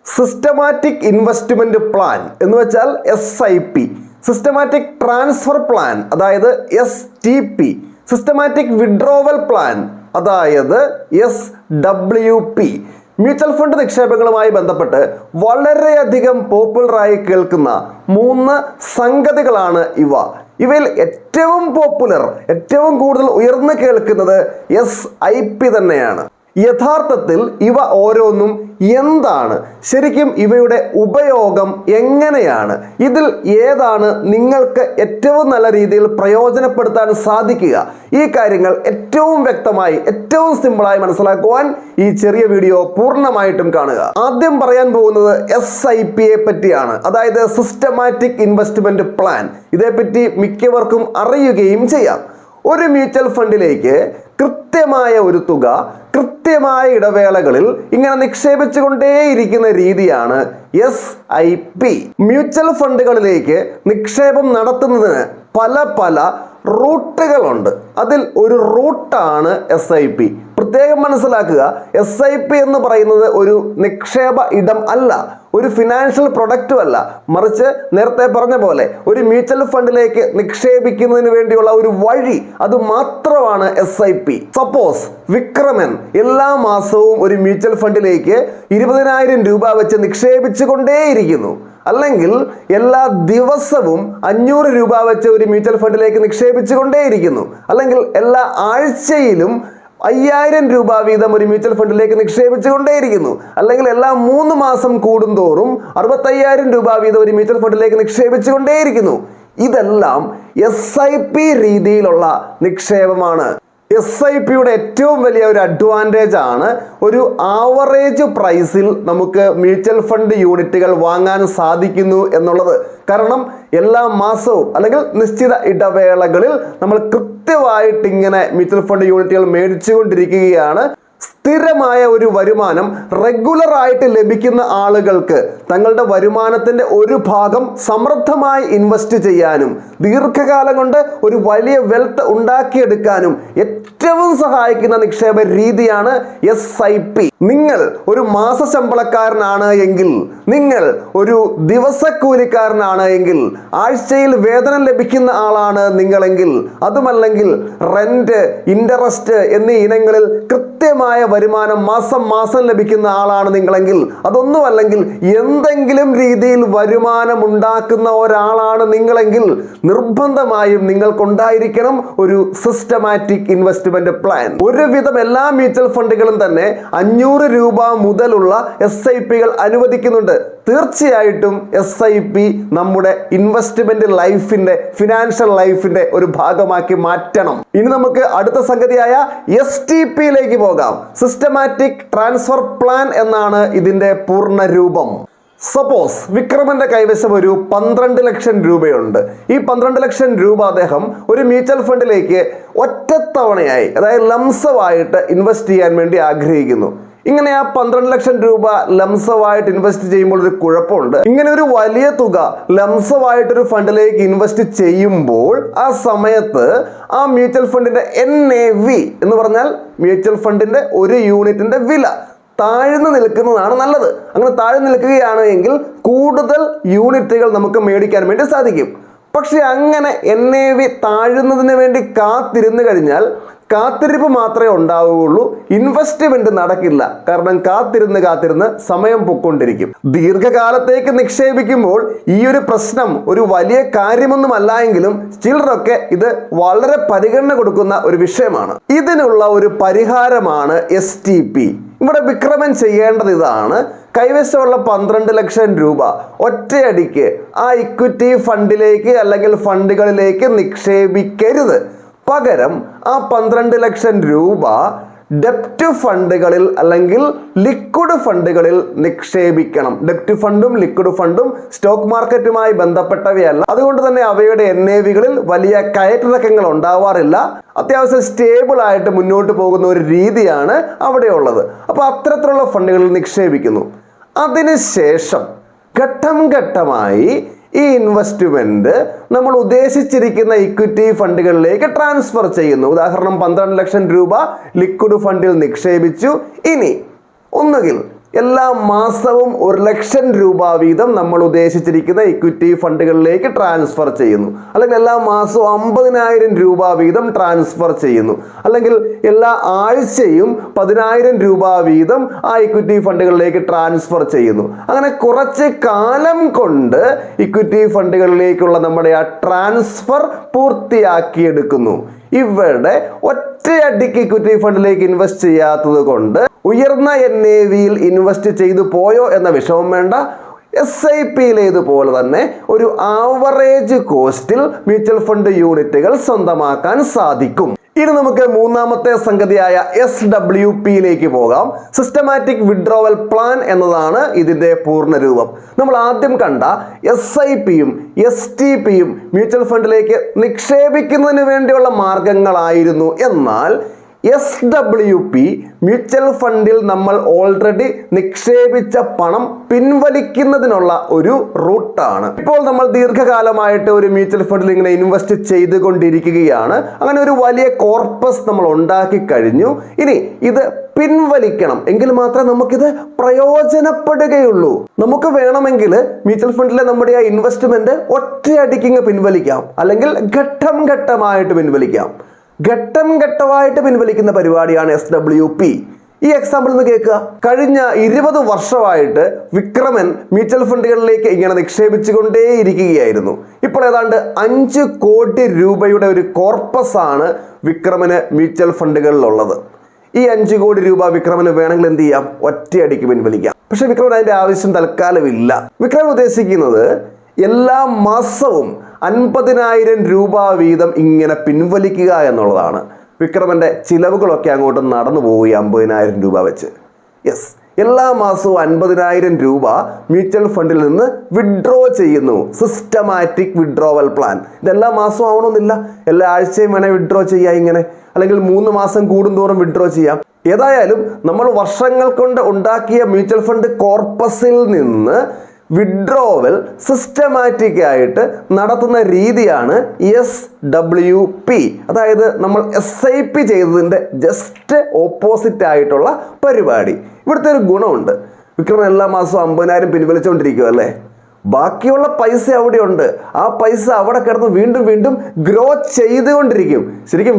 Systematic investment plan എന്ന് വെച്ചാൽ SIP, systematic transfer plan അതായത് STP, സിസ്റ്റമാറ്റിക് വിഡ്രോവൽ പ്ലാൻ അതായത് SWP. മ്യൂച്വൽ ഫണ്ട് നിക്ഷേപങ്ങളുമായി ബന്ധപ്പെട്ട് വളരെയധികം പോപ്പുലറായി കേൾക്കുന്ന 3 സംഗതികളാണ് ഇവ. ഇവയിൽ ഏറ്റവും പോപ്പുലർ, ഏറ്റവും കൂടുതൽ ഉയർന്നു കേൾക്കുന്നത് SIP തന്നെയാണ്. യഥാർത്ഥത്തിൽ ഇവ ഓരോന്നും എന്താണ്, ശരിക്കും ഇവയുടെ ഉപയോഗം എങ്ങനെയാണ്, ഇതിൽ ഏതാണ് നിങ്ങൾക്ക് ഏറ്റവും നല്ല രീതിയിൽ പ്രയോജനപ്പെടുത്താൻ സാധിക്കുക, ഈ കാര്യങ്ങൾ ഏറ്റവും വ്യക്തമായി ഏറ്റവും സിമ്പിളായി മനസ്സിലാക്കുവാൻ ഈ ചെറിയ വീഡിയോ പൂർണ്ണമായിട്ടും കാണുക. ആദ്യം പറയാൻ പോകുന്നത് SIP യെ പറ്റിയാണ്, അതായത് സിസ്റ്റമാറ്റിക് ഇൻവെസ്റ്റ്മെന്റ് പ്ലാൻ. ഇതേപ്പറ്റി മിക്കവർക്കും അറിയുകയും ചെയ്യാം. ഒരു മ്യൂച്വൽ ഫണ്ടിലേക്ക് കൃത്യമായ ഒരു തുക കൃത്യമായ ഇടവേളകളിൽ ഇങ്ങനെ നിക്ഷേപിച്ചുകൊണ്ടേയിരിക്കുന്ന രീതിയാണ് SIP. മ്യൂച്വൽ ഫണ്ടുകളിലേക്ക് നിക്ഷേപം നടത്തുന്നതിന് പല റൂട്ടുകളുണ്ട്. അതിൽ ഒരു റൂട്ടാണ് SIP. പ്രത്യേകം മനസ്സിലാക്കുക, SIP എന്ന് പറയുന്നത് ഒരു നിക്ഷേപ ഇടം അല്ല, ഒരു ഫിനാൻഷ്യൽ പ്രൊഡക്റ്റും അല്ല, മറിച്ച് നേരത്തെ പറഞ്ഞ പോലെ ഒരു മ്യൂച്വൽ ഫണ്ടിലേക്ക് നിക്ഷേപിക്കുന്നതിന് വേണ്ടിയുള്ള ഒരു വഴി, അത് മാത്രമാണ് SIP. സപ്പോസ് വിക്രമൻ എല്ലാ മാസവും ഒരു മ്യൂച്വൽ ഫണ്ടിലേക്ക് 20,000 രൂപ വെച്ച് നിക്ഷേപിച്ചു കൊണ്ടേയിരിക്കുന്നു, അല്ലെങ്കിൽ എല്ലാ ദിവസവും 500 രൂപ വെച്ച് ഒരു മ്യൂച്വൽ ഫണ്ടിലേക്ക് നിക്ഷേപിച്ചു കൊണ്ടേയിരിക്കുന്നു, അല്ലെങ്കിൽ എല്ലാ ആഴ്ചയിലും 5,000 രൂപ വീതം ഒരു മ്യൂച്വൽ ഫണ്ടിലേക്ക് നിക്ഷേപിച്ചു കൊണ്ടേയിരിക്കുന്നു, അല്ലെങ്കിൽ എല്ലാ 3 മാസം കൂടുന്തോറും 65,000 രൂപ വീതം ഒരു മ്യൂച്വൽ ഫണ്ടിലേക്ക് നിക്ഷേപിച്ചു കൊണ്ടേയിരിക്കുന്നു. ഇതെല്ലാം SIP രീതിയിലുള്ള നിക്ഷേപമാണ്. SIPയുടെ ഏറ്റവും വലിയ ഒരു അഡ്വാൻറ്റേജ് ആണ് ഒരു ആവറേജ് പ്രൈസിൽ നമുക്ക് മ്യൂച്വൽ ഫണ്ട് യൂണിറ്റുകൾ വാങ്ങാൻ സാധിക്കുന്നു എന്നുള്ളത്. കാരണം എല്ലാ മാസവും അല്ലെങ്കിൽ നിശ്ചിത ഇടവേളകളിൽ നമ്മൾ കൃത്യമായിട്ട് ഇങ്ങനെ മ്യൂച്വൽ ഫണ്ട് യൂണിറ്റുകൾ മേടിച്ചുകൊണ്ടിരിക്കുകയാണ്. സ്ഥിരമായ ഒരു വരുമാനം റെഗുലറായിട്ട് ലഭിക്കുന്ന ആളുകൾക്ക് തങ്ങളുടെ വരുമാനത്തിന്റെ ഒരു ഭാഗം സമൃദ്ധമായി ഇൻവെസ്റ്റ് ചെയ്യാനും ദീർഘകാലം കൊണ്ട് ഒരു വലിയ വെൽത്ത് ഉണ്ടാക്കിയെടുക്കാനും ഏറ്റവും സഹായിക്കുന്ന നിക്ഷേപ രീതിയാണ് SIP. നിങ്ങൾ ഒരു മാസശമ്പളക്കാരനാണ് എങ്കിൽ, നിങ്ങൾ ഒരു ദിവസക്കൂലിക്കാരനാണ് എങ്കിൽ, ആഴ്ചയിൽ വേതനം ലഭിക്കുന്ന ആളാണ് നിങ്ങളെങ്കിൽ, അതുമല്ലെങ്കിൽ റെന്റ്, ഇൻട്രസ്റ്റ് എന്നീ ഇനങ്ങളിൽ കൃത്യമായ വരുമാനം മാസം ലഭിക്കുന്ന ആളാണ് നിങ്ങളെങ്കിൽ, അതൊന്നുമല്ലെങ്കിൽ എന്തെങ്കിലും രീതിയിൽ വരുമാനം ഉണ്ടാക്കുന്ന ഒരാളാണ് നിങ്ങളെങ്കിൽ, നിർബന്ധമായും നിങ്ങൾക്കുണ്ടായിരിക്കണം ഒരു സിസ്റ്റമാറ്റിക് ഇൻവെസ്റ്റ്മെന്റ് പ്ലാൻ. ഒരുവിധം എല്ലാ മ്യൂച്വൽ ഫണ്ടുകളും തന്നെ 500 രൂപ മുതലുള്ള SIPകൾ അനുവദിക്കുന്നുണ്ട്. തീർച്ചയായിട്ടും SIP നമ്മുടെ ഇൻവെസ്റ്റ്മെന്റ് ലൈഫിന്റെ, ഫിനാൻഷ്യൽ ലൈഫിന്റെ ഒരു ഭാഗമാക്കി മാറ്റണം. ഇനി നമുക്ക് അടുത്ത സംഗതിയായ STPയിലേക്ക് പോകാം. സിസ്റ്റമാറ്റിക് ട്രാൻസ്ഫർ പ്ലാൻ എന്നാണ് ഇതിന്റെ പൂർണ്ണ രൂപം. സപ്പോസ് വിക്രമന്റെ കൈവശം ഒരു 12 ലക്ഷം രൂപയുണ്ട്. ഈ 12 ലക്ഷം രൂപ അദ്ദേഹം ഒരു മ്യൂച്വൽ ഫണ്ടിലേക്ക് ഒറ്റത്തവണയായി, അതായത് ലംസമായിട്ട് ഇൻവെസ്റ്റ് ചെയ്യാൻ വേണ്ടി ആഗ്രഹിക്കുന്നു. ഇങ്ങനെ ആ 12 ലക്ഷം രൂപ ലംസമായിട്ട് ഇൻവെസ്റ്റ് ചെയ്യുമ്പോൾ ഒരു കുഴപ്പമുണ്ട്. ഇങ്ങനെ ഒരു വലിയ തുക ലംസമായിട്ടൊരു ഫണ്ടിലേക്ക് ഇൻവെസ്റ്റ് ചെയ്യുമ്പോൾ ആ സമയത്ത് ആ മ്യൂച്വൽ ഫണ്ടിന്റെ NAV എന്ന് പറഞ്ഞാൽ മ്യൂച്വൽ ഫണ്ടിന്റെ ഒരു യൂണിറ്റിന്റെ വില താഴ്ന്നു നിൽക്കുന്നതാണ് നല്ലത്. അങ്ങനെ താഴ്ന്നു നിൽക്കുകയാണ് എങ്കിൽ കൂടുതൽ യൂണിറ്റുകൾ നമുക്ക് മേടിക്കാൻ വേണ്ടി സാധിക്കും. പക്ഷെ അങ്ങനെ NAV താഴുന്നതിന് വേണ്ടി കാത്തിരുന്നു കഴിഞ്ഞാൽ കാത്തിരിപ്പ് മാത്രമേ ഉണ്ടാവുകയുള്ളൂ, ഇൻവെസ്റ്റ്മെന്റ് നടക്കില്ല. കാരണം കാത്തിരുന്ന് സമയം പൊക്കൊണ്ടിരിക്കും. ദീർഘകാലത്തേക്ക് നിക്ഷേപിക്കുമ്പോൾ ഈ ഒരു പ്രശ്നം ഒരു വലിയ കാര്യമൊന്നുമല്ല എങ്കിലും ചിലരൊക്കെ ഇത് വളരെ പരിഗണന കൊടുക്കുന്ന ഒരു വിഷയമാണ്. ഇതിനുള്ള ഒരു പരിഹാരമാണ് STP. ഇവിടെ വിക്രമൻ ചെയ്യേണ്ടത് ഇതാണ്: കൈവശമുള്ള 12 ലക്ഷം രൂപ ഒറ്റയടിക്ക് ആ ഇക്വിറ്റി ഫണ്ടിലേക്ക് അല്ലെങ്കിൽ ഫണ്ടുകളിലേക്ക് നിക്ഷേപിക്കരുത്. പകരം ആ 12 ലക്ഷം രൂപ ഡെപ്റ്റ് ഫണ്ടുകളിൽ അല്ലെങ്കിൽ ലിക്വിഡ് ഫണ്ടുകളിൽ നിക്ഷേപിക്കണം. ഡെപ്റ്റ് ഫണ്ടും ലിക്വിഡ് ഫണ്ടും സ്റ്റോക്ക് മാർക്കറ്റുമായി ബന്ധപ്പെട്ടവയല്ല. അതുകൊണ്ട് തന്നെ അവയുടെ NAVകളിൽ വലിയ കയറ്റിറക്കങ്ങൾ ഉണ്ടാവാറില്ല. അത്യാവശ്യം സ്റ്റേബിൾ ആയിട്ട് മുന്നോട്ട് പോകുന്ന ഒരു രീതിയാണ് അവിടെയുള്ളത്. അപ്പോൾ അത്തരത്തിലുള്ള ഫണ്ടുകളിൽ നിക്ഷേപിക്കുന്നു. അതിനുശേഷം ഘട്ടം ഘട്ടമായി ഈ ഇൻവെസ്റ്റ്മെന്റ് നമ്മൾ ഉദ്ദേശിച്ചിരിക്കുന്ന ഇക്വിറ്റി ഫണ്ടുകളിലേക്ക് ട്രാൻസ്ഫർ ചെയ്യുന്നു. ഉദാഹരണം 12 ലക്ഷം രൂപ ലിക്വിഡ് ഫണ്ടിൽ നിക്ഷേപിച്ചു. ഇനി ഒന്നുകിൽ എല്ലാ മാസവും 1,00,000 രൂപ വീതം നമ്മൾ ഉദ്ദേശിച്ചിരിക്കുന്ന ഇക്വിറ്റി ഫണ്ടുകളിലേക്ക് ട്രാൻസ്ഫർ ചെയ്യുന്നു, അല്ലെങ്കിൽ എല്ലാ മാസവും 50,000 രൂപ വീതം ട്രാൻസ്ഫർ ചെയ്യുന്നു, അല്ലെങ്കിൽ എല്ലാ ആഴ്ചയും 10,000 രൂപ വീതം ആ ഇക്വിറ്റി ഫണ്ടുകളിലേക്ക് ട്രാൻസ്ഫർ ചെയ്യുന്നു. അങ്ങനെ കുറച്ച് കാലം കൊണ്ട് ഇക്വിറ്റി ഫണ്ടുകളിലേക്കുള്ള നമ്മുടെ ആ ട്രാൻസ്ഫർ പൂർത്തിയാക്കിയെടുക്കുന്നു. ഇവിടെ ഒറ്റയടിക്ക് ഇക്വിറ്റി ഫണ്ടിലേക്ക് ഇൻവെസ്റ്റ് ചെയ്യാത്തത് കൊണ്ട് ഉയർന്ന NAV-യിൽ ഇൻവെസ്റ്റ് ചെയ്തു പോയോ എന്ന വിഷമം വേണ്ട. SIP-യിലേതുപോലെ തന്നെ ഒരു ആവറേജ് കോസ്റ്റിൽ മ്യൂച്വൽ ഫണ്ട് യൂണിറ്റുകൾ സ്വന്തമാക്കാൻ സാധിക്കും. ഇനി നമുക്ക് മൂന്നാമത്തെ സംഗതിയായ SWP-യിലേക്ക് പോകാം. സിസ്റ്റമാറ്റിക് വിഡ്രോവൽ പ്ലാൻ എന്നതാണ് ഇതിന്റെ പൂർണ്ണരൂപം. നമ്മൾ ആദ്യം കണ്ട SIP-യും STP-യും മ്യൂച്വൽ ഫണ്ടിലേക്ക് നിക്ഷേപിക്കുന്നതിന് വേണ്ടിയുള്ള മാർഗങ്ങളായിരുന്നു. എന്നാൽ SWP മ്യൂച്വൽ ഫണ്ടിൽ നമ്മൾ ഓൾറെഡി നിക്ഷേപിച്ച പണം പിൻവലിക്കുന്നതിനുള്ള ഒരു റൂട്ടാണ്. ഇപ്പോൾ നമ്മൾ ദീർഘകാലമായിട്ട് ഒരു മ്യൂച്വൽ ഫണ്ടിൽ ഇങ്ങനെ ഇൻവെസ്റ്റ് ചെയ്തുകൊണ്ടിരിക്കുകയാണ്. അങ്ങനെ ഒരു വലിയ കോർപ്പസ് നമ്മൾ ഉണ്ടാക്കി കഴിഞ്ഞു. ഇനി ഇത് പിൻവലിക്കണം എങ്കിൽ മാത്രമേ നമുക്കിത് പ്രയോജനപ്പെടുകയുള്ളൂ. നമുക്ക് വേണമെങ്കിൽ മ്യൂച്വൽ ഫണ്ടിലെ നമ്മുടെ ആ ഇൻവെസ്റ്റ്മെന്റ് ഒറ്റയടിക്ക് പിൻവലിക്കാം, അല്ലെങ്കിൽ ഘട്ടം ഘട്ടമായിട്ട് പിൻവലിക്കാം. ഘട്ടം ഘട്ടമായിട്ട് പിൻവലിക്കുന്ന പരിപാടിയാണ് SWP. ഈ എക്സാമ്പിൾ ഒന്ന് കേൾക്കുക. കഴിഞ്ഞ 20 വർഷമായിട്ട് വിക്രമൻ മ്യൂച്വൽ ഫണ്ടുകളിലേക്ക് ഇങ്ങനെ നിക്ഷേപിച്ചുകൊണ്ടേയിരിക്കുകയായിരുന്നു. ഇപ്പോൾ ഏതാണ്ട് 5 കോടി രൂപയുടെ ഒരു കോർപ്പസ് ആണ് വിക്രമന് മ്യൂച്വൽ ഫണ്ടുകളിലുള്ളത്. ഈ 5 കോടി രൂപ വിക്രമന് വേണമെങ്കിൽ എന്ത് ചെയ്യാം? ഒറ്റയടിക്ക് പിൻവലിക്കാം. പക്ഷെ വിക്രമൻ അതിന്റെ ആവശ്യം തൽക്കാലമില്ല. വിക്രമൻ ഉദ്ദേശിക്കുന്നത് എല്ലാ മാസവും 50,000 രൂപ വീതം ഇങ്ങനെ പിൻവലിക്കുക എന്നുള്ളതാണ്. വിക്രമന്റെ ചിലവുകളൊക്കെ അങ്ങോട്ട് നടന്നു പോവുക 50,000 രൂപ വെച്ച്. യെസ്, എല്ലാ മാസവും 50,000 രൂപ മ്യൂച്വൽ ഫണ്ടിൽ നിന്ന് വിഡ്രോ ചെയ്യുന്നു. Systematic withdrawal plan. ഇതെല്ലാ മാസവും ആവണമെന്നില്ല, എല്ലാ ആഴ്ചയും വേണേൽ വിഡ്രോ ചെയ്യാം ഇങ്ങനെ, അല്ലെങ്കിൽ 3 മാസം കൂടുന്തോറും വിഡ്രോ ചെയ്യാം. ഏതായാലും നമ്മൾ വർഷങ്ങൾ കൊണ്ട് ഉണ്ടാക്കിയ മ്യൂച്വൽ ഫണ്ട് കോർപ്പസിൽ നിന്ന് വിഡ്രോവൽ സിസ്റ്റമാറ്റിക് ആയിട്ട് നടത്തുന്ന രീതിയാണ് SWP. അതായത് നമ്മൾ SIP ചെയ്തതിൻ്റെ ജസ്റ്റ് ഓപ്പോസിറ്റ് ആയിട്ടുള്ള പരിപാടി. ഇവിടുത്തെ ഒരു ഗുണമുണ്ട്. വിക്രമൻ എല്ലാ മാസവും 50,000 പിൻവലിച്ചുകൊണ്ടിരിക്കും അല്ലേ? ബാക്കിയുള്ള പൈസ അവിടെയുണ്ട്. ആ പൈസ അവിടെ കിടന്ന് വീണ്ടും വീണ്ടും ഗ്രോ ചെയ്തുകൊണ്ടിരിക്കും. ശരിക്കും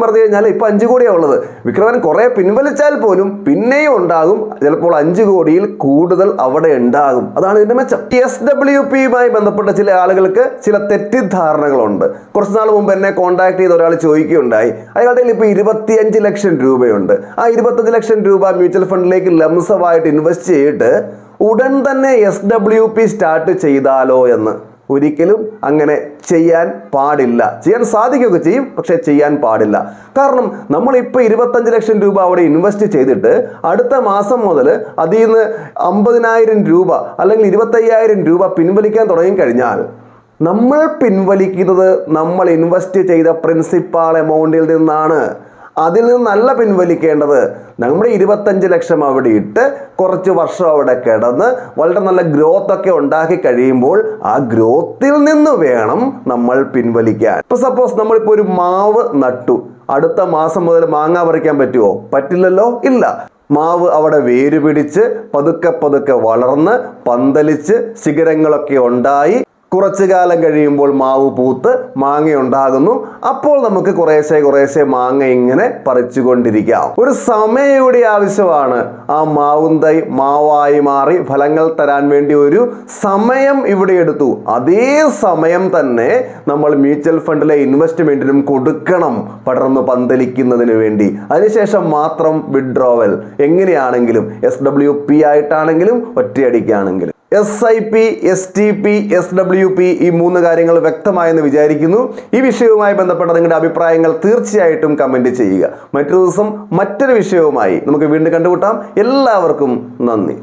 പറഞ്ഞു കഴിഞ്ഞാൽ ഇപ്പൊ 5 കോടിയാണ് ഉള്ളത്. വിക്രമൻ കുറെ പിൻവലിച്ചാൽ പോലും പിന്നെയും ഉണ്ടാകും, ചിലപ്പോൾ 5 കോടിയിൽ കൂടുതൽ അവിടെ ഉണ്ടാകും. അതാണ് ഇതിന്റെ മെച്ചം. SWP-യുമായി ബന്ധപ്പെട്ട ചില ആളുകൾക്ക് ചില തെറ്റിദ്ധാരണകളുണ്ട്. കുറച്ച് നാൾ മുമ്പ് എന്നെ കോൺടാക്ട് ചെയ്ത ഒരാൾ ചോദിക്കുകയുണ്ടായി, അയാളുടെ ഇപ്പൊ 25 ലക്ഷം രൂപയുണ്ട്. ആ 25 ലക്ഷം രൂപ മ്യൂച്വൽ ഫണ്ടിലേക്ക് ലംസമായിട്ട് ഇൻവെസ്റ്റ് ചെയ്തിട്ട് ഉടൻ തന്നെ SWP സ്റ്റാർട്ട് ചെയ്താലോ എന്ന്. ഒരിക്കലും അങ്ങനെ ചെയ്യാൻ പാടില്ല. ചെയ്യാൻ സാധിക്കുകയൊക്കെ ചെയ്യും, പക്ഷെ ചെയ്യാൻ പാടില്ല. കാരണം നമ്മളിപ്പോൾ 25 ലക്ഷം രൂപ അവിടെ ഇൻവെസ്റ്റ് ചെയ്തിട്ട് അടുത്ത മാസം മുതൽ അതിൽ നിന്ന് 50,000 രൂപ അല്ലെങ്കിൽ 25,000 രൂപ പിൻവലിക്കാൻ തുടങ്ങിക്കഴിഞ്ഞാൽ നമ്മൾ പിൻവലിക്കുന്നത് നമ്മൾ ഇൻവെസ്റ്റ് ചെയ്ത പ്രിൻസിപ്പാൾ എമൗണ്ടിൽ നിന്നാണ്. അതിൽ നിന്നല്ല പിൻവലിക്കേണ്ടത്. നമ്മുടെ 25 ലക്ഷം അവിടെ ഇട്ട് കുറച്ച് വർഷം അവിടെ കിടന്ന് വളരെ നല്ല ഗ്രോത്ത് ഒക്കെ ഉണ്ടാക്കി കഴിയുമ്പോൾ ആ ഗ്രോത്തിൽ നിന്ന് വേണം നമ്മൾ പിൻവലിക്കാൻ. ഇപ്പൊ സപ്പോസ് നമ്മളിപ്പോൾ ഒരു മാവ് നട്ടു, അടുത്ത മാസം മുതൽ മാങ്ങ പറിക്കാൻ പറ്റുമോ? പറ്റില്ലല്ലോ, ഇല്ല. മാവ് അവിടെ വേര് പിടിച്ച് പതുക്കെ പതുക്കെ വളർന്ന് പന്തലിച്ച് ശിഖരങ്ങളൊക്കെ ഉണ്ടായി കുറച്ചു കാലം കഴിയുമ്പോൾ മാവ് പൂത്ത് മാങ്ങ ഉണ്ടാകുന്നു. അപ്പോൾ നമുക്ക് കുറേശ്ശെ മാങ്ങ ഇങ്ങനെ പറിച്ചുകൊണ്ടിരിക്കാം. ഒരു സമയം കൂടി ആവശ്യമാണ്. ആ മാവും തൈ മാവായി മാറി ഫലങ്ങൾ തരാൻ വേണ്ടി ഒരു സമയം ഇവിടെ എടുത്തു. അതേ സമയം തന്നെ നമ്മൾ മ്യൂച്വൽ ഫണ്ടിലെ ഇൻവെസ്റ്റ്മെന്റിനും കൊടുക്കണം, പടർന്ന് പന്തലിക്കുന്നതിന് വേണ്ടി. അതിനുശേഷം മാത്രം വിഡ്രോവൽ. എങ്ങനെയാണെങ്കിലും SWP ആയിട്ടാണെങ്കിലും ഒറ്റയടിക്കാണെങ്കിലും. SIP, STP, SWP ഈ 3 കാര്യങ്ങൾ വ്യക്തമായെന്ന് വിചാരിക്കുന്നു. ഈ വിഷയവുമായി ബന്ധപ്പെട്ട നിങ്ങളുടെ അഭിപ്രായങ്ങൾ തീർച്ചയായിട്ടും കമന്റ് ചെയ്യുക. മറ്റൊരു ദിവസം മറ്റൊരു വിഷയവുമായി നമുക്ക് വീണ്ടും കണ്ടുമുട്ടാം. എല്ലാവർക്കും നന്ദി.